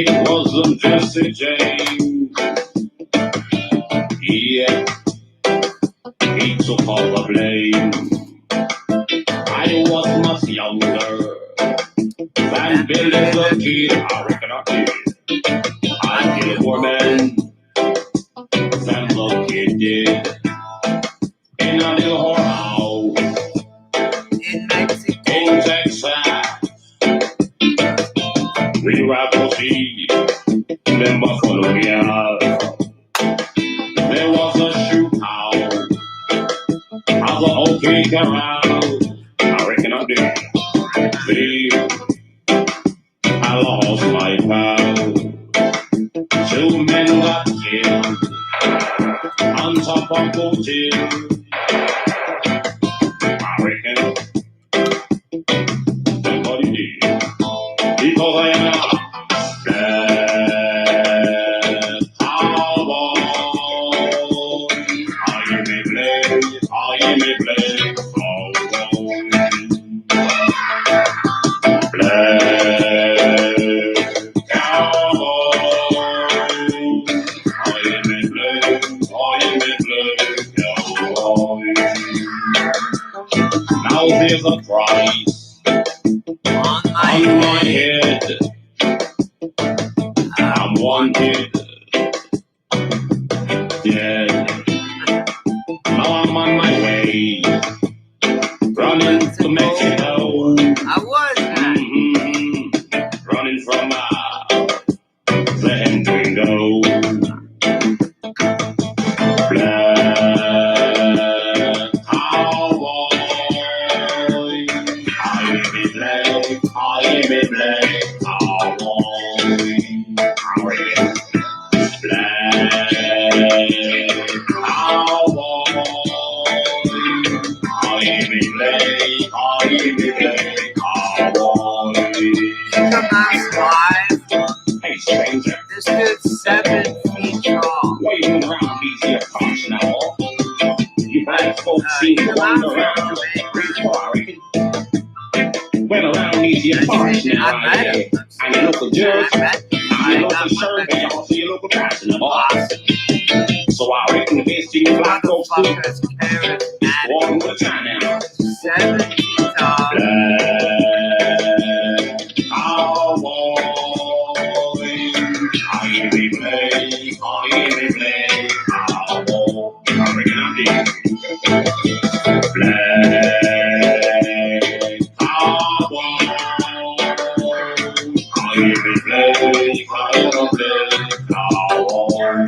It wasn't Jesse James. Yeah, he took all the blame. I was much younger than Billy the Kid. I reckon I did. I killed more men than the kid did. In a little whorehouse In Mexico. in Texas, we rap for seed. Then Buffalo, yeah. There was a shootout of the OK Corral. I reckon I did. See, I lost my pal. 2 men got killed on top of hotel. I reckon that's what he did. Because I am a black cowboy. I am a black cowboy. Black cowboy. I am a black cowboy. Now there's a price On my on my head. head. I'm wanted, dead. Now I'm on my way, running to Mexico. I was that. Running from the Hendringo. Black cowboy. I am a black cowboy. Black cowboy. I am a black cowboy. Come on, live. Hey, stranger, This dude's 7 feet tall. waving around these here parts now. You black folks seem to wander around pretty far, I reckon. Well, around these here parts now, I met him. I'm your local judge, I met him. I'm your local sheriff, and also your local pastor, boss. So I reckon the best thing black folks do Motherfuckers carrot is walk with a time now. 7 feet tall. Black cowboy. I am a black cowboy. I reckon I did. Black cowboy. I am a black cowboy.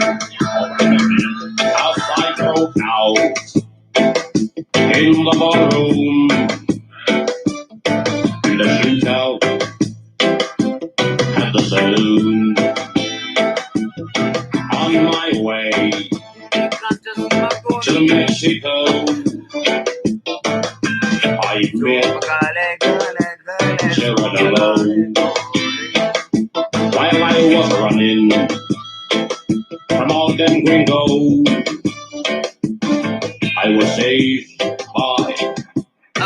As I broke out in the ballroom, in the shootout at the saloon, on my way to Mexico, I met Geronimo. While I was running from all them gringos, I was saved by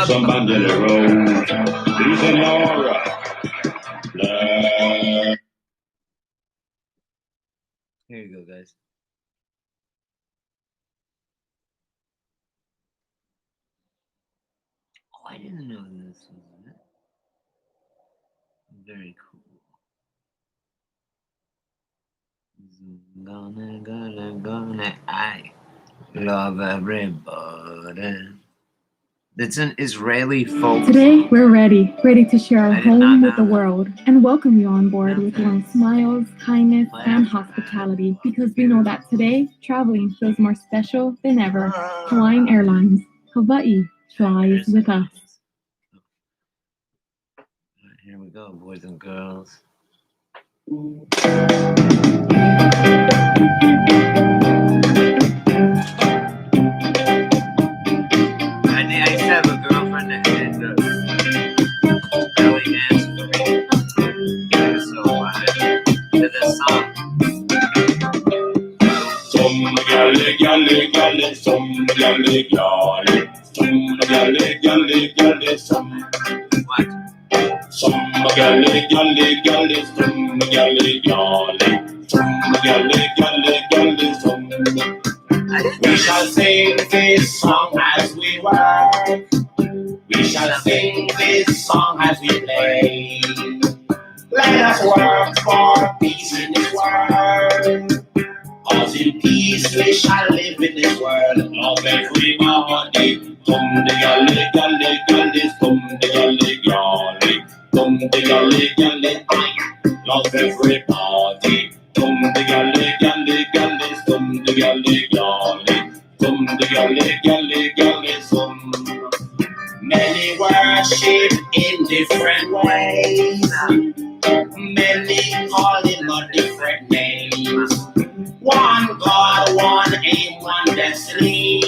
some banderos. Please, senora. Here you go, guys. Oh, I didn't know this was it. Very cool. Gonna, I love everybody. It's an Israeli folk. Today, we're ready to share our I did not home know with the that. world and welcome you on board with Nothing. warm smiles, kindness, Plan and for that. hospitality because we know that today, traveling feels more special than ever. Hawaiian Airlines, Hawaii flies with us. Alright, here we go, boys and girls. I used to have a girlfriend that had belly dance for me. It was so fun. To this song. Some galley, galley, galley, some galley, galley, some galley, galley, galley, some. What? Some galley, galley, galley, some galley, galley, some galley, galley, galley, some. We shall sing this song as we work. We shall sing this song as we play. Let us work for peace in this world. Cause in peace we shall live in this world. Love everybody. Come the galley, galley, galley, come the galley, galley. Come the galley, galley, love everybody. Come the galley, galley, galley, come the galley, galley. Come the galley, galley, galley, some. Many worship in different ways. Many call him a different name. One God, one aim, one destiny.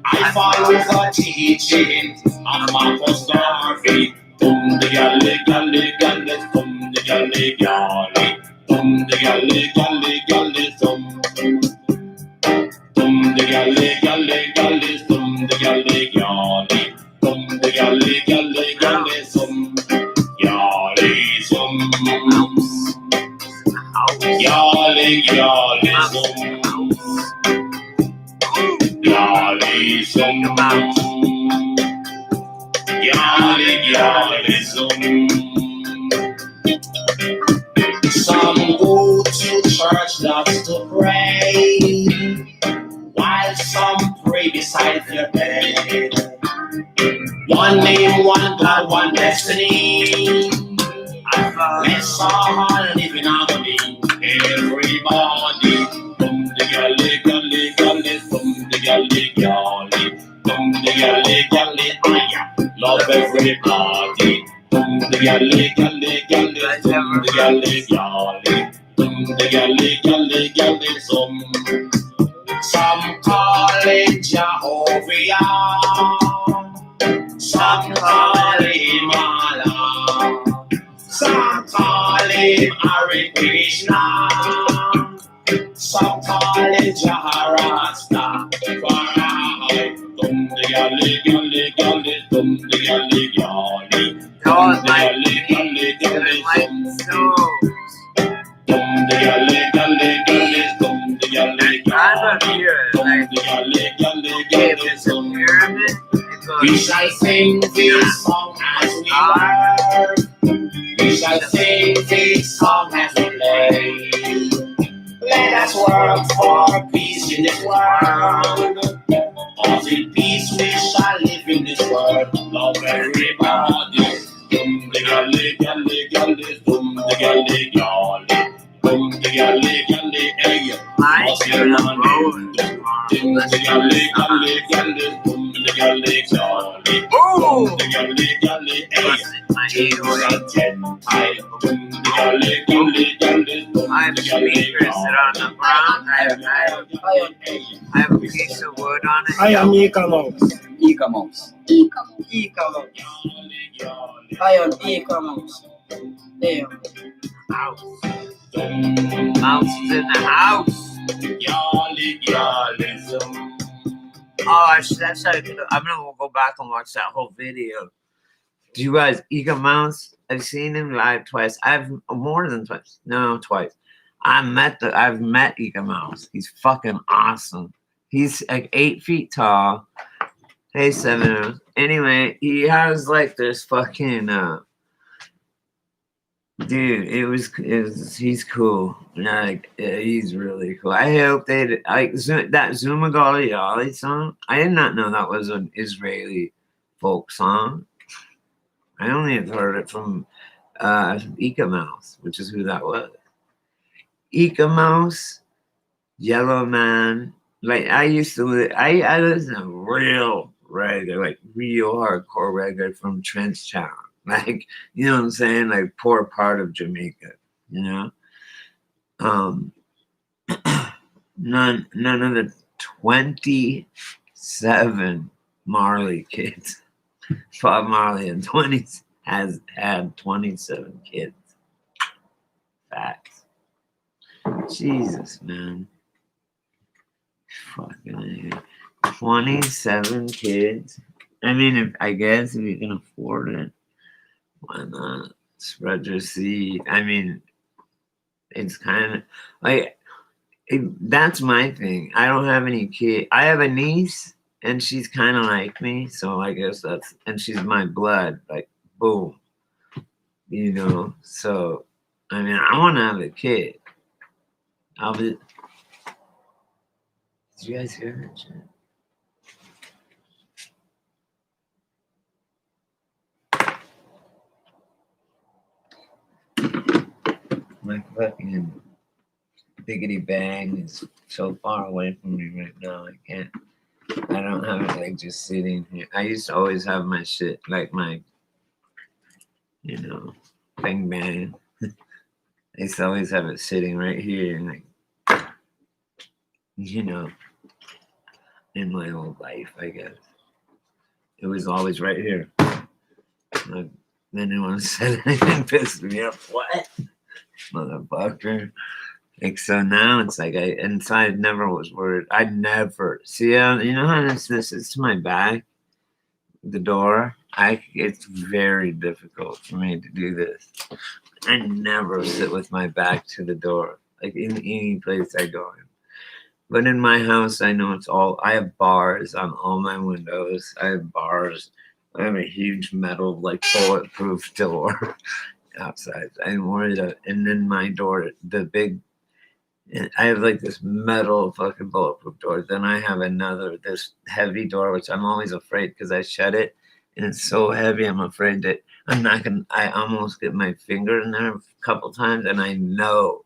I follow the teaching of Marcus Garvey. Tum the galley, galley, galley, tum the galley, galley. Tum the galley, galley, galley, tum. Tum the galley, galley, galley, tum the galley, galley. Tum the galley, galley, galley, tum. Galley, tum. Galley, galley, tum. Galley, tum. Galley, galley, tum. Some go to church just to pray, while some pray beside their bed. One name, one God, one destiny. Let's all live in harmony. Everybody, come the galley, galley, galley, come the galley, galley, come the galley, galley, love everybody. Come the galley, galley, galley, come the galley, galley, come the galley, galley, galley, some call it Jehovah. Some call him Allah. Some call him Hare Krishna. Some call him Jaharasta. Dum the galley, galley, galley, dum the galley, galley. Dum the galley, galley, galley, dum the galley, galley, galley, dum the galley, galley. Dum the galley, galley, galley, dum. We shall sing this song as we work. We shall sing this song as we play. Let us work for peace in this world. Cause in peace we shall live in this world. Love everybody. Dum the galley, galley, galley, dum the galley, galley. Dum the galley, galley, hey. Muslim man. Dum the galley, galley, galley, dum the galley, galley. Dum the galley, galley, hey. I have speakers that are on the ground. I have a piece of wood on it. I am e-commerce. E-commerce. E-commerce. I am e-commerce. There. Mouse is in the house. Oh, I'm gonna go back and watch that whole video. Do you guys, Ega Mouse? I've seen him live twice. I've more than twice. No, twice. I've met Ega Mouse. He's fucking awesome. He's like 8 feet tall. Hey, 7. Anyway, he has like this fucking dude. He's cool. Like he's really cool. I hope they like that Zumagali Yali song. I did not know that was an Israeli folk song. I only have heard it from Eka Mouse, which is who that was. Eka Mouse, Yellow Man. Like I used to live, I listen to real reggae, like real hardcore reggae from Trenchtown. Like, you know what I'm saying? Like poor part of Jamaica, you know? None of the 27 Marley kids. Bob Marley has had 27 kids. Facts. Jesus, man. Fucking 27 kids. I mean, I guess if you can afford it. Why not? Spread your seed. I mean, it's kind of like that's my thing. I don't have any kid. I have a niece, and she's kind of like me. So I guess that's and she's my blood. Like boom, you know. So I mean, I want to have a kid. I'll be. Did you guys hear that shit? My fucking biggity bang is so far away from me right now. I can't. I don't have it like just sitting here. I used to always have my shit like my, you know, bang bang. I used to always have it sitting right here, and like, you know, in my old life, I guess it was always right here. Like, anyone said anything pissed me off. What, motherfucker? Like so now it's like and so I never was worried. I never see you know how this is to my back, the door. It's very difficult for me to do this. I never sit with my back to the door, like in any place I go in. But in my house, I know it's all. I have bars on all my windows. I have bars. I have a huge metal, like bulletproof door outside. I'm worried. And then my door, the big. I have like this metal fucking bulletproof door. Then I have this heavy door, which I'm always afraid because I shut it and it's so heavy. I'm afraid that I'm not going to, I almost get my finger in there a couple times. And I know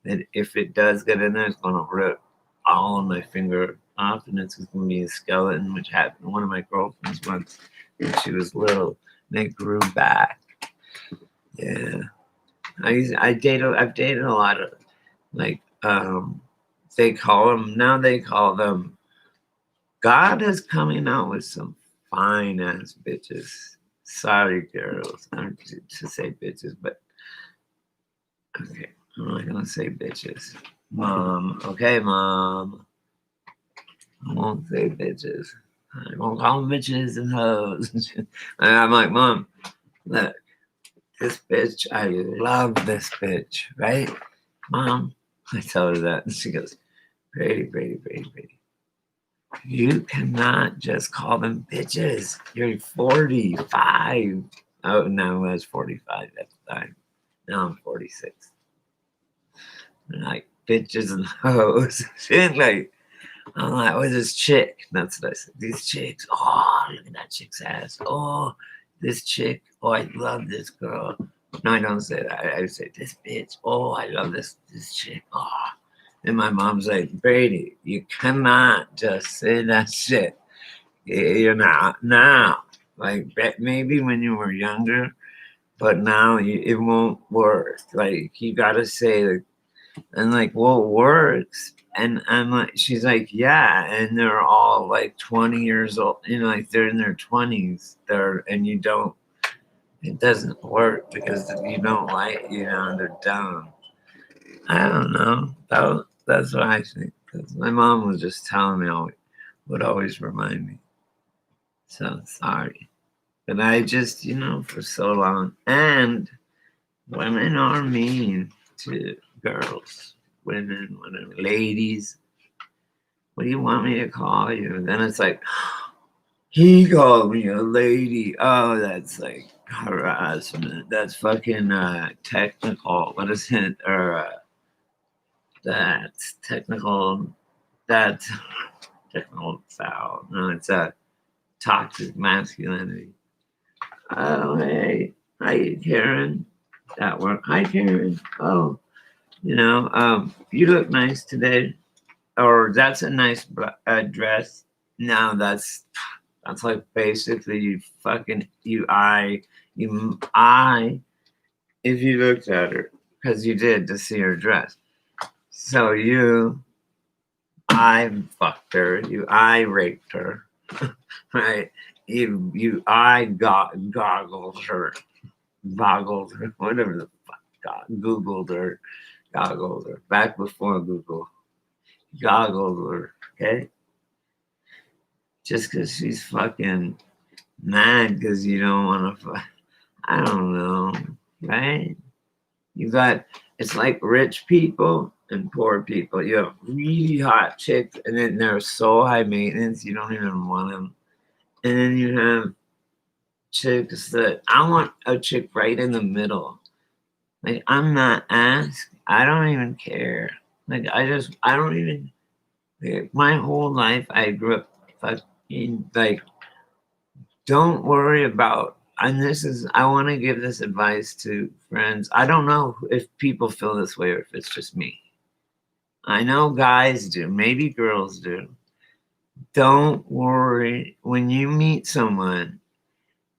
that if it does get in there, it's going to rip all of my finger off and it's going to be a skeleton, which happened to one of my girlfriends once when she was little. And it grew back. Yeah. I've dated a lot of like, they call them God is coming out with some fine ass bitches. Sorry girls, I don't to say bitches, but okay, I'm not gonna say bitches. Mom, okay, mom, I won't say bitches. I won't call them bitches and hoes. And I'm like, mom, look, this bitch, I love this bitch, right, mom? I tell her that, and she goes, Brady. You cannot just call them bitches. You're 45. Oh, no, I was 45 at the time. Now I'm 46. They're like bitches and hoes. I'm like, oh, this chick. That's what I said. These chicks. Oh, look at that chick's ass. Oh, this chick. Oh, I love this girl. No, I don't say that. I say this bitch. Oh, I love this chick. Oh. And my mom's like, Brady, you cannot just say that shit. You're not now. Like maybe when you were younger, but now it won't work. Like you gotta say, like, and like, what works? And I'm like, she's like, yeah, and they're all like 20 years old. You know, like they're in their 20s. And you don't. It doesn't work because you don't like, you know, they're dumb. I don't know. That's what I think. 'Cause my mom was just telling me, would always remind me. So sorry. But I just, you know, for so long. And women are mean to girls, women, whatever, ladies. What do you want me to call you? And then it's like, he called me a lady. Oh, that's like harassment. That's fucking technical. What is it? Or that's technical. That's technical foul. No, it's a toxic masculinity. Oh, hey. Hi, Karen. That work. Hi, Karen. Oh, you look nice today. Or that's a nice dress. No, that's like basically you if you looked at her because you did to see her dress. So I fucked her. I raped her, right? I goggled her, whatever the fuck, Googled her, goggled her, back before Google, goggled her, okay? Just because she's fucking mad because you don't want to I don't know, right? You got, it's like rich people and poor people. You have really hot chicks, and then they're so high maintenance, you don't even want them. And then you have chicks that I want a chick right in the middle. Like, I'm not asked. I don't even care. Like, I don't even, like, my whole life, I grew up fucking, like, don't worry about, and this is, I want to give this advice to friends. I don't know if people feel this way or if it's just me. I know guys do, maybe girls do. Don't worry when you meet someone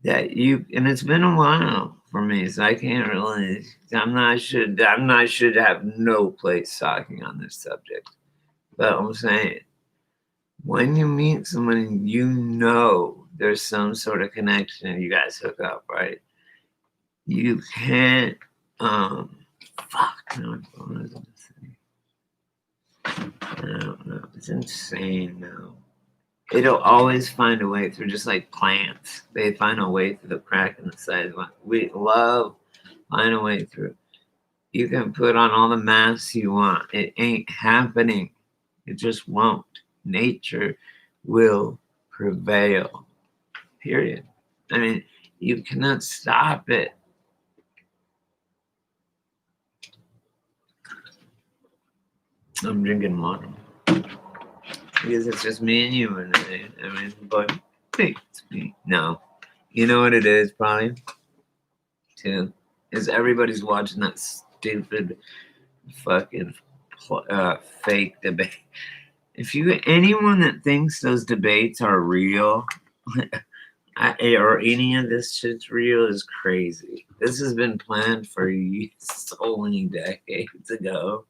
that you, and it's been a while for me, so I can't really, I'm not should have no place talking on this subject. But I'm saying, when you meet someone and you know there's some sort of connection and you guys hook up, right? You can't, fuck, no, what was I gonna say? I don't know. It's insane now. It'll always find a way through, just like plants. They find a way through the crack in the side. We love find a way through. You can put on all the masks you want. It ain't happening. It just won't. Nature will prevail. Period. I mean, you cannot stop it. I'm drinking water because it's just me and you and I mean, but hey, it's me. No, you know what it is probably too is everybody's watching that stupid fucking fake debate. If you anyone that thinks those debates are real, or any of this shit's real is crazy. This has been planned for so many decades ago.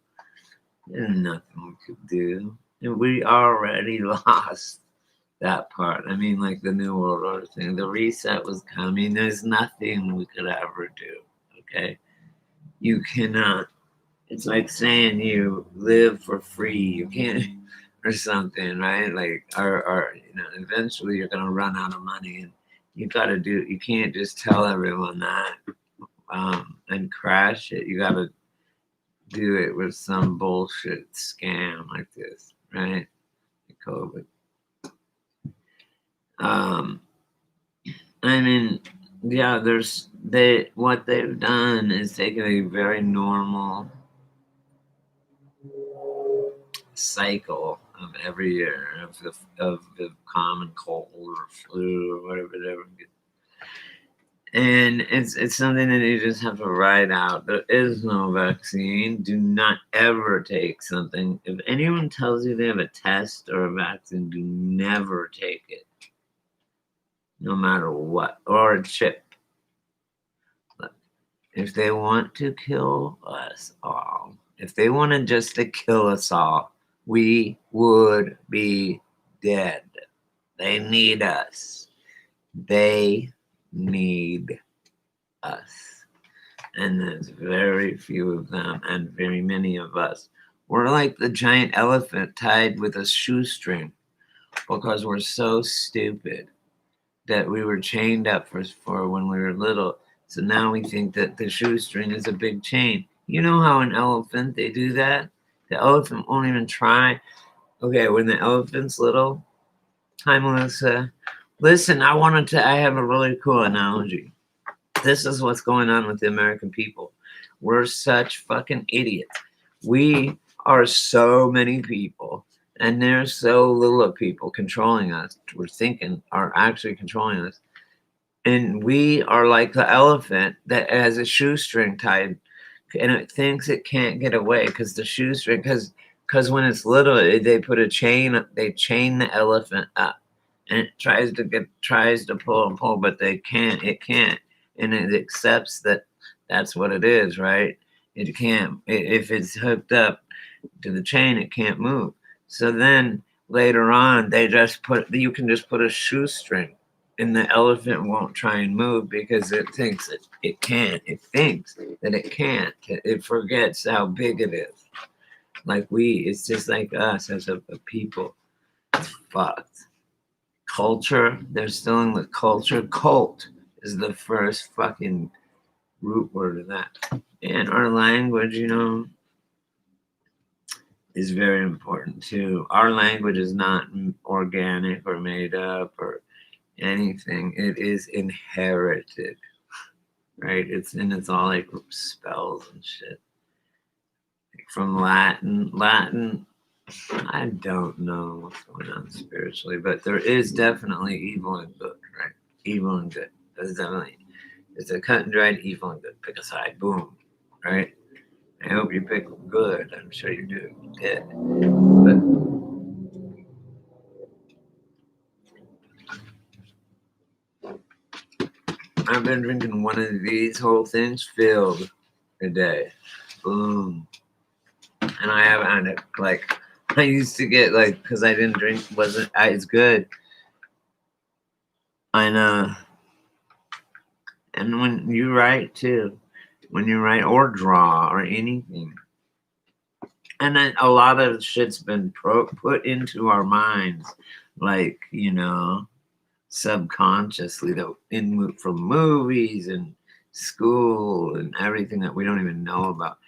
There's nothing we could do. And we already lost that part. I mean, like the New World Order thing, the reset was coming. There's nothing we could ever do. Okay? You cannot. It's like saying you live for free. You can't, or something, right? Like, or you know, eventually you're gonna run out of money, and you gotta do. You can't just tell everyone that and crash it. You gotta do it with some bullshit scam like this, right? COVID. I mean, yeah, what they've done is taken a very normal cycle of every year of the common cold or flu or whatever. And it's something that you just have to ride out. There is no vaccine. Do not ever take something. If anyone tells you they have a test or a vaccine, do never take it. No matter what. Or a chip. Look, if they want to kill us all, if they wanted just to kill us all, we would be dead. They need us. They need us. And there's very few of them and very many of us. We're like the giant elephant tied with a shoestring because we're so stupid that we were chained up for when we were little. So now we think that the shoestring is a big chain. You know how an elephant, they do that? The elephant won't even try. Okay, when the elephant's little, hi Melissa. Listen, I have a really cool analogy. This is what's going on with the American people. We're such fucking idiots. We are so many people, and there's so little of people controlling us. We're thinking are actually controlling us. And we are like the elephant that has a shoestring tied, and it thinks it can't get away because the shoestring, because when it's little, they put a chain, they chain the elephant up, and it tries to pull and pull, but it can't, and it accepts that that's what it is, right? It can't, if it's hooked up to the chain, it can't move. So then later on, you can just put a shoestring, and the elephant won't try and move because it thinks it can't. It thinks that it can't. It forgets how big it is. Like it's just like us as a people. It's fucked. Culture, they're still in the culture. Cult is the first fucking root word of that. And our language, you know, is very important too. Our language is not organic or made up or anything. It is inherited, right? It's all like spells and shit. Like from Latin. Latin, I don't know what's going on spiritually, but there is definitely evil and good, right? Evil and good. There's definitely, it's a cut and dried evil and good. Pick a side, boom, right? I hope you pick good. I'm sure you do. Yeah. But I've been drinking one of these whole things filled a day. Boom. And I haven't had it like I used to get like because I didn't drink wasn't it's good. I know. And when you write too, when you write or draw or anything, and then a lot of shit's been put into our minds, like you know, subconsciously though, from movies and school and everything that we don't even know about.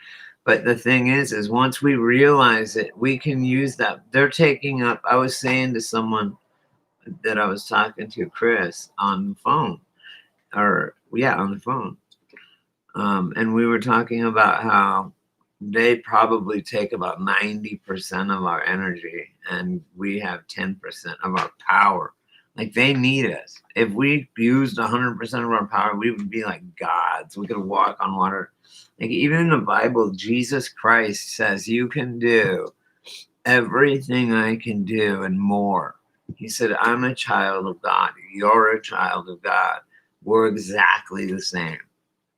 But the thing is once we realize it, we can use that. They're taking up. I was saying to someone that I was talking to, Chris, on the phone, on the phone. And we were talking about how they probably take about 90% of our energy and we have 10% of our power. Like they need us. If we used 100% of our power, we would be like gods. We could walk on water. Like even in the Bible, Jesus Christ says, you can do everything I can do and more. He said, I'm a child of God. You're a child of God. We're exactly the same.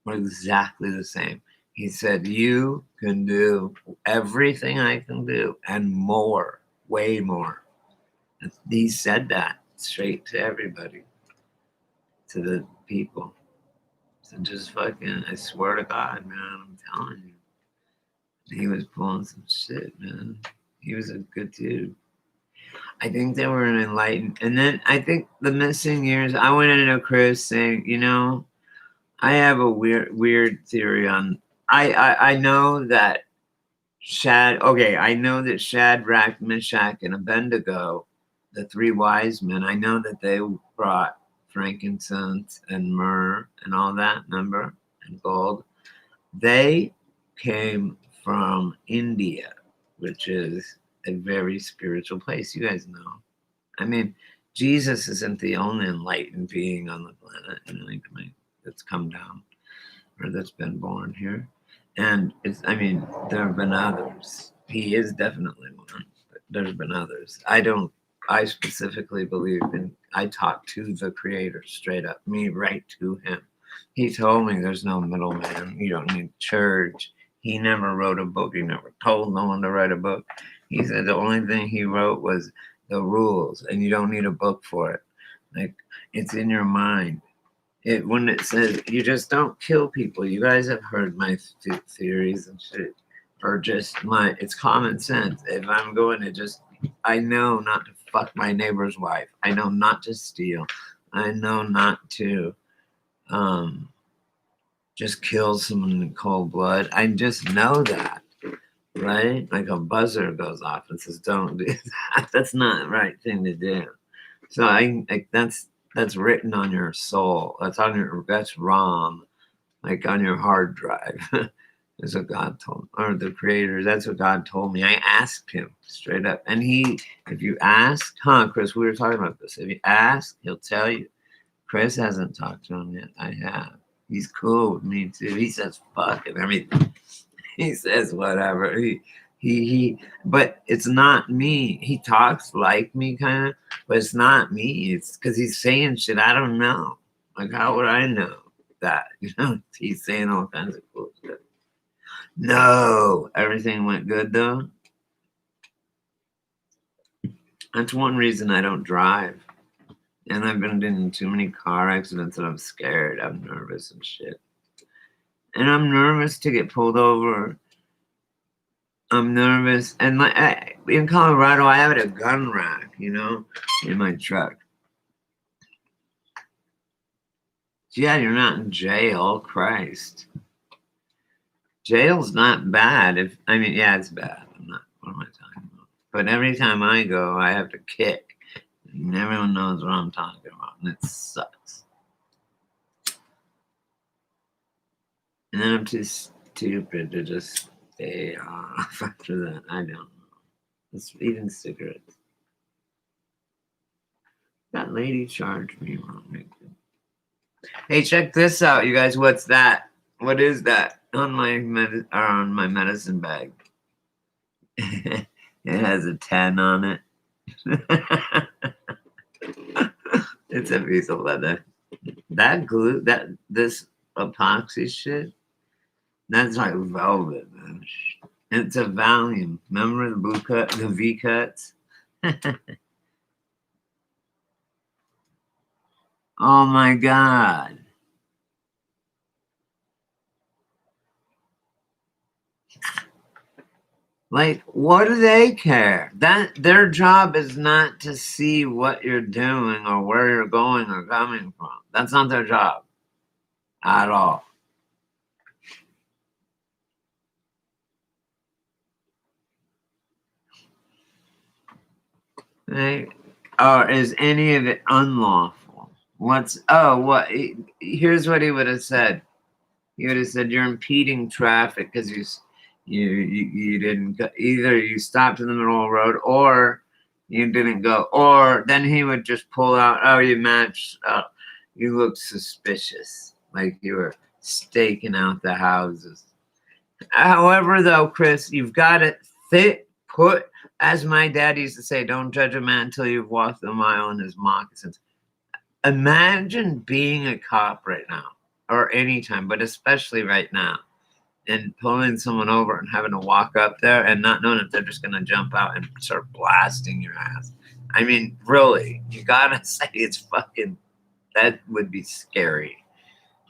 We're exactly the same. He said, you can do everything I can do and more, way more. He said that straight to everybody, to the people. So just fucking, I swear to God, man, I'm telling you. He was pulling some shit, man. He was a good dude. I think they were enlightened. And then I think the missing years, I went into Chris saying, you know, I have a weird theory on, I know that I know that Shadrach, Meshach, and Abednego, the three wise men, I know that they brought frankincense and myrrh and all that, remember, and gold. They came from India, which is a very spiritual place. You guys know. I mean, Jesus isn't the only enlightened being on the planet, you know, that's come down or that's been born here. And I mean, there have been others. He is definitely one, but there's been others. I specifically believe I talk to the creator straight up, me right to him. He told me there's no middleman. You don't need church. He never wrote a book. He never told no one to write a book. He said the only thing he wrote was the rules, and you don't need a book for it. Like, it's in your mind. When it says you just don't kill people. You guys have heard my theories and shit, or just it's common sense. If I'm going to I know not to fuck my neighbor's wife. I know not to steal. I know not to just kill someone in cold blood. I just know that, right? Like a buzzer goes off and says, "Don't do that." That's not the right thing to do. So that's written on your soul. That's ROM, like on your hard drive. That's what God told me, or the creator. That's what God told me. I asked him straight up, and if you ask, Chris, we were talking about this. If you ask, he'll tell you. Chris hasn't talked to him yet. I have. He's cool with me too. He says fuck and everything. He says whatever. But it's not me. He talks like me kind of, but it's not me. It's because he's saying shit I don't know. Like, how would I know that? You know, he's saying all kinds of cool stuff. No, everything went good though. That's one reason I don't drive. And I've been in too many car accidents that I'm scared. I'm nervous and shit. And I'm nervous to get pulled over. I'm nervous. And in Colorado, I have a gun rack, you know, in my truck. Yeah, you're not in jail. Christ. Jail's not bad. Yeah, it's bad. What am I talking about? But every time I go, I have to kick. And everyone knows what I'm talking about. And it sucks. And then I'm too stupid to just stay off after that. I don't know. It's eating cigarettes. That lady charged me wrong. Hey, check this out, you guys. What's that? What is that on my medicine bag? It has a 10 on it. It's a piece of leather. That glue, this epoxy shit, that's like velvet, man. It's a Valium. Remember the V cuts? Oh my God. Like, what do they care? That their job is not to see what you're doing or where you're going or coming from. That's not their job at all. Right? Or is any of it unlawful? Here's what he would have said. He would have said you're impeding traffic because you didn't go, either you stopped in the middle of the road or you didn't go, or then he would just pull out, oh, you matched up. You look suspicious, like you were staking out the houses. However, though, Chris, you've got to put, as my dad used to say, don't judge a man until you've walked a mile in his moccasins. Imagine being a cop right now, or anytime, but especially right now, and pulling someone over and having to walk up there and not knowing if they're just going to jump out and start blasting your ass. I mean, really, you got to say it's fucking, that would be scary.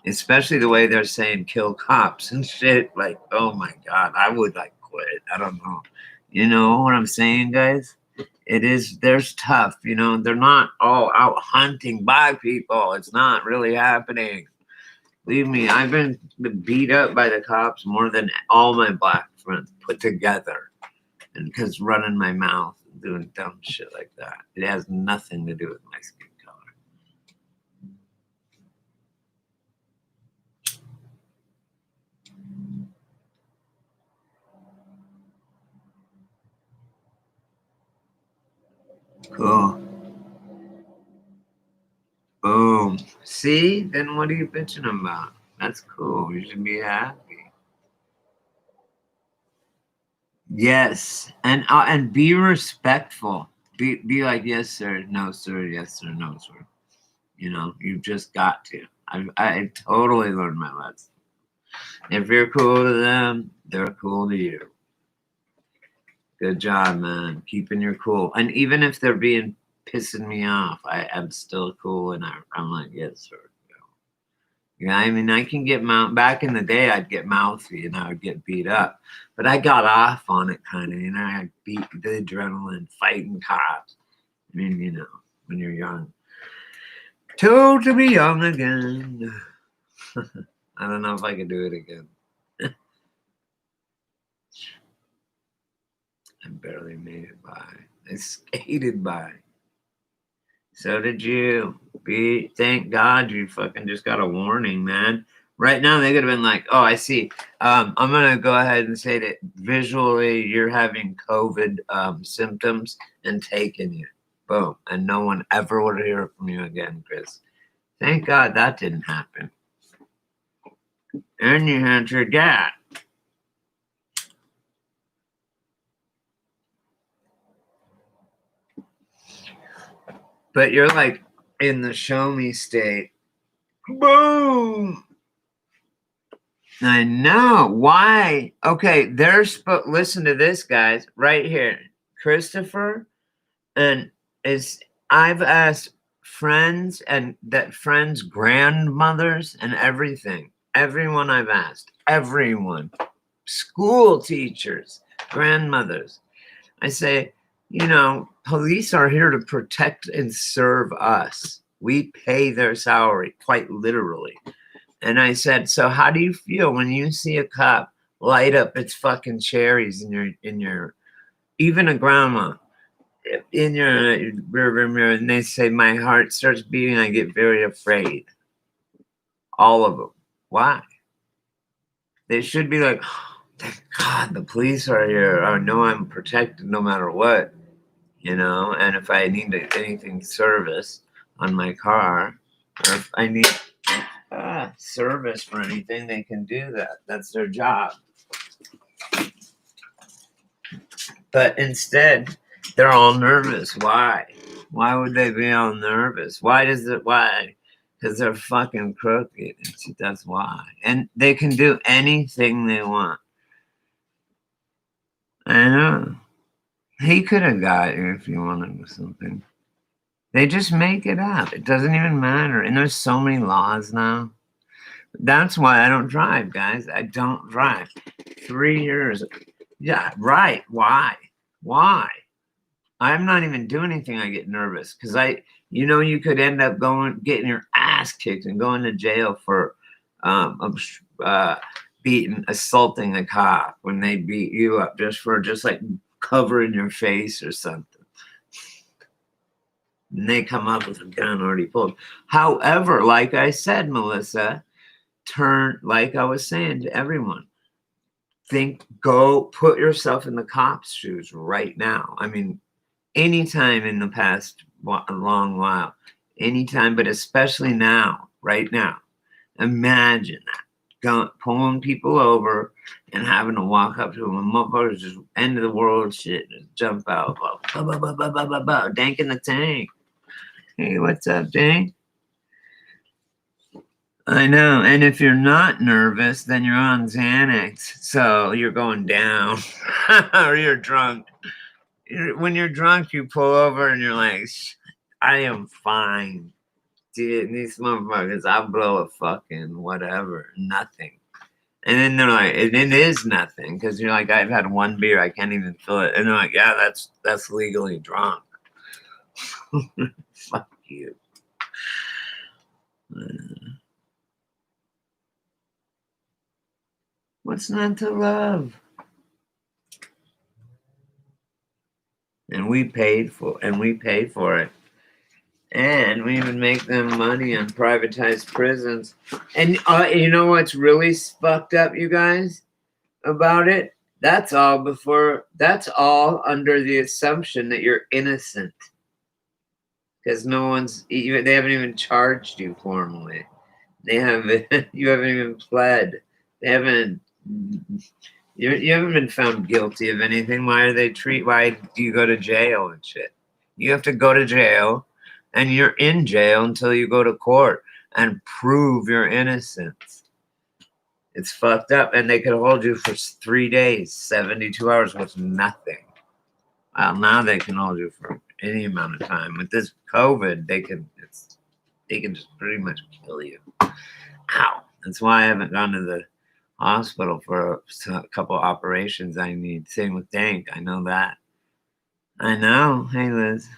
Especially the way they're saying kill cops and shit. Like, oh my God, I would like quit. I don't know. You know what I'm saying, guys? There's tough, you know, they're not all out hunting black people. It's not really happening. Believe me, I've been beat up by the cops more than all my black friends put together. And because running my mouth and doing dumb shit like that. It has nothing to do with my skin color. Cool. Boom. See? Then what are you bitching about? That's cool. You should be happy. Yes. And be respectful. Be like, yes, sir, no, sir, yes, sir, no, sir. You know, you just got to. I totally learned my lesson. If you're cool to them, they're cool to you. Good job, man. Keeping your cool. And even if they're pissing me off, I'm still cool, and I'm like, yes, sir. Yeah, I mean, I can get back in the day, I'd get mouthy and I would get beat up. But I got off on it kind of, you know, I beat the adrenaline, fighting cops. I mean, you know, when you're young. Told to be young again. I don't know if I could do it again. I barely made it by. I skated by. So did you. Thank God you fucking just got a warning, man. Right now they could have been like, oh, I see. I'm gonna go ahead and say that visually you're having COVID symptoms and taking you. Boom. And no one ever would hear from you again, Chris. Thank God that didn't happen. And you had your gap. But you're like in the show me state. Boom. I know. Why? Okay, listen to this, guys, right here. Christopher, and I've asked friends and that friends' grandmothers and everything. Everyone I've asked. Everyone. School teachers, grandmothers. I say, you know, police are here to protect and serve us. We pay their salary, quite literally. And I said, so how do you feel when you see a cop light up its fucking cherries in your, even a grandma, in your rearview mirror, and they say, my heart starts beating, I get very afraid. All of them. Why? They should be like, thank God the police are here. I know I'm protected no matter what, you know. And if I need anything service on my car, or if I need service for anything, they can do that. That's their job. But instead, they're all nervous. Why? Why would they be all nervous? Why? Because they're fucking crooked. That's why. And they can do anything they want. I know. He could have got you if you wanted something. They just make it up. It doesn't even matter. And there's so many laws now. That's why I don't drive, guys. I don't drive. 3 years. Yeah, right. Why? Why? I'm not even doing anything. I get nervous because you could end up getting your ass kicked and going to jail for assaulting a cop when they beat you up just like covering your face or something. And they come up with a gun already pulled. However, like I said, Melissa, like I was saying to everyone, go put yourself in the cop's shoes right now. I mean, anytime in the past a long while, anytime, but especially now, right now. Imagine that. Pulling people over and having to walk up to them. And motherfuckers just end of the world shit. Just jump out. Dank in the tank. Hey, what's up, Dank? I know. And if you're not nervous, then you're on Xanax. So you're going down. Or you're drunk. When you're drunk, you pull over and you're like, I am fine. Dude, these motherfuckers, I'll blow a fucking whatever. Nothing. And then they're like, it is nothing. Because you're like, I've had one beer, I can't even feel it. And they're like, yeah, that's legally drunk. Fuck you. What's not to love? And we paid for it. And we even make them money on privatized prisons. And you know what's really fucked up, you guys, about it? That's all under the assumption that you're innocent. Because they haven't even charged you formally. You haven't even pled. You haven't been found guilty of anything. Why do you go to jail and shit? You have to go to jail, and you're in jail until you go to court and prove your innocence. It's fucked up, and they could hold you for 3 days, 72 hours with nothing. Well, now they can hold you for any amount of time. With this COVID, they can just pretty much kill you. Ow! That's why I haven't gone to the hospital for a couple operations I need. Same with Dank. I know that. I know. Hey, Liz.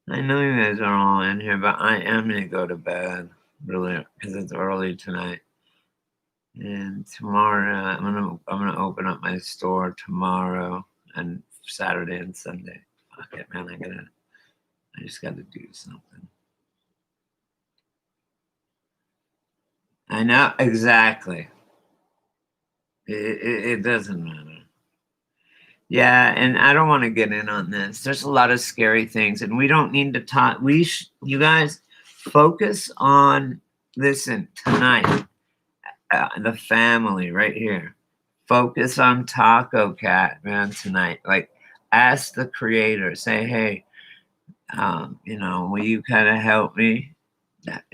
I know you guys are all in here, but I am gonna go to bed really because it's early tonight. And tomorrow, I'm gonna open up my store tomorrow and Saturday and Sunday. Fuck it, man. I just got to do something. I know exactly. It doesn't matter. Yeah, and I don't want to get in on this. There's a lot of scary things, and we don't need to talk. You guys, focus on. Listen tonight. The family right here. Focus on Taco Cat, man. Tonight, like, ask the creator. Say, hey, will you kind of help me?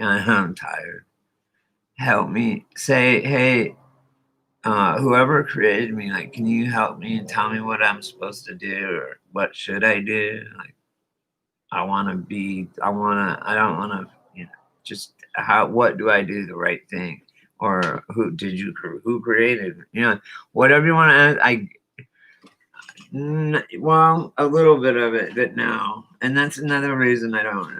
I'm tired. Help me. Say, hey. Whoever created me, like, can you help me and tell me what I'm supposed to do or what should I do? Like, I don't want to, just what do I do the right thing? Or who created me? Whatever you want to ask. Well, a little bit of it, but no. And that's another reason I don't.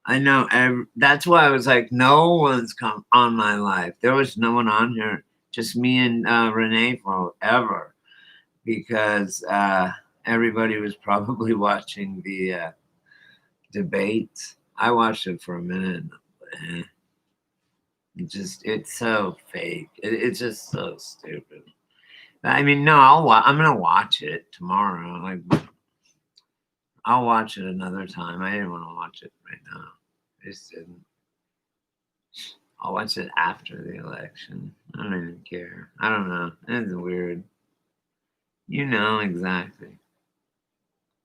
I know. That's why I was like, no one's come on my life. There was no one on here, just me and Renee forever, because everybody was probably watching the debates. I watched it for a minute. Eh. It's so fake. It's just so stupid. I mean, no, I'm gonna watch it tomorrow. Like, I'll watch it another time. I didn't want to watch it right now. I just didn't. I'll watch it after the election. I don't even care. I don't know. It's weird. You know exactly.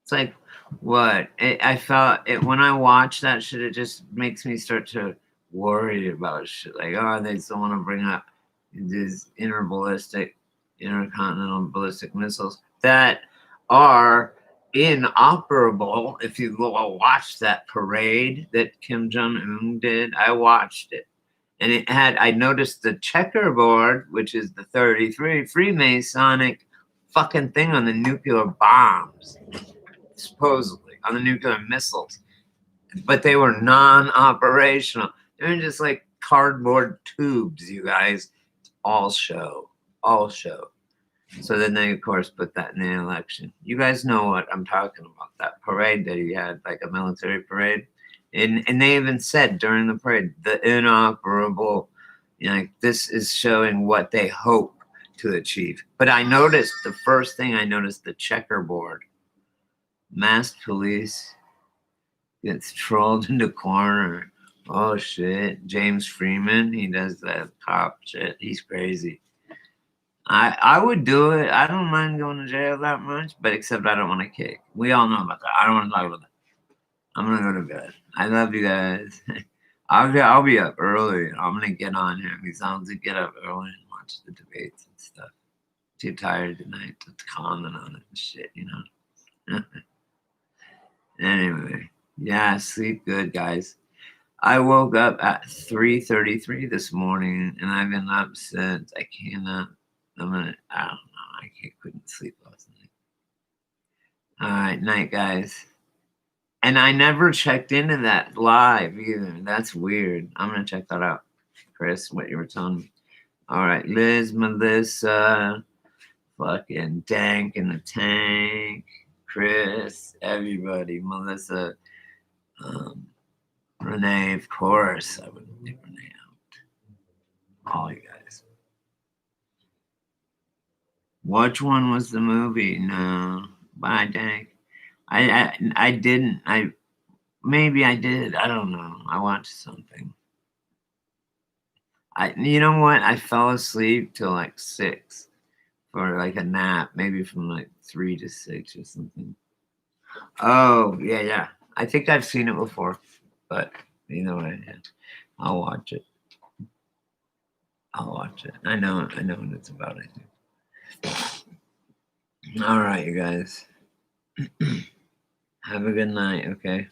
It's like what I felt it when I watch that shit. It just makes me start to worry about shit. Like, oh, they still want to bring up these intercontinental ballistic missiles that are inoperable. If you watch that parade that Kim Jong Un did, I watched it, and I noticed the checkerboard, which is the 33 Freemasonic fucking thing on the nuclear bombs, supposedly on the nuclear missiles, but they were non-operational. They were just like cardboard tubes, you guys. All show. So then they, of course, put that in the election. You guys know what I'm talking about. That parade that he had, like a military parade. And they even said during the parade, the inoperable, like this is showing what they hope to achieve. But I noticed, the first thing I noticed, the checkerboard. Masked police gets trolled into corner. Oh shit. James Freeman, he does that cop shit. He's crazy. I would do it. I don't mind going to jail that much, but except I don't want to kick. We all know about that. I don't want to talk about that. I'm gonna go to bed. I love you guys. I'll be up early. I'm gonna get on here because I'll to get up early and watch the debates and stuff. Too tired tonight to comment on it and shit, you know. Anyway, yeah, sleep good, guys. I woke up at 3:33 this morning, and I've been up since. I cannot. I don't know. I couldn't sleep last night. All right, night, guys. And I never checked into that live either. That's weird. I'm gonna check that out, Chris. What you were telling me. All right, Liz, Melissa, fucking Dank in the Tank, Chris, everybody, Melissa, Renee, of course. I wouldn't leave Renee out. All you guys. Which one was the movie? No, bye, Dank. I didn't. Maybe I did. I don't know. I watched something. You know what? I fell asleep till like 6 for like a nap, maybe from like 3 to 6 or something. Oh yeah. I think I've seen it before, but either way, yeah. I'll watch it. I know what it's about. I think. All right, you guys. Have a good night. Okay.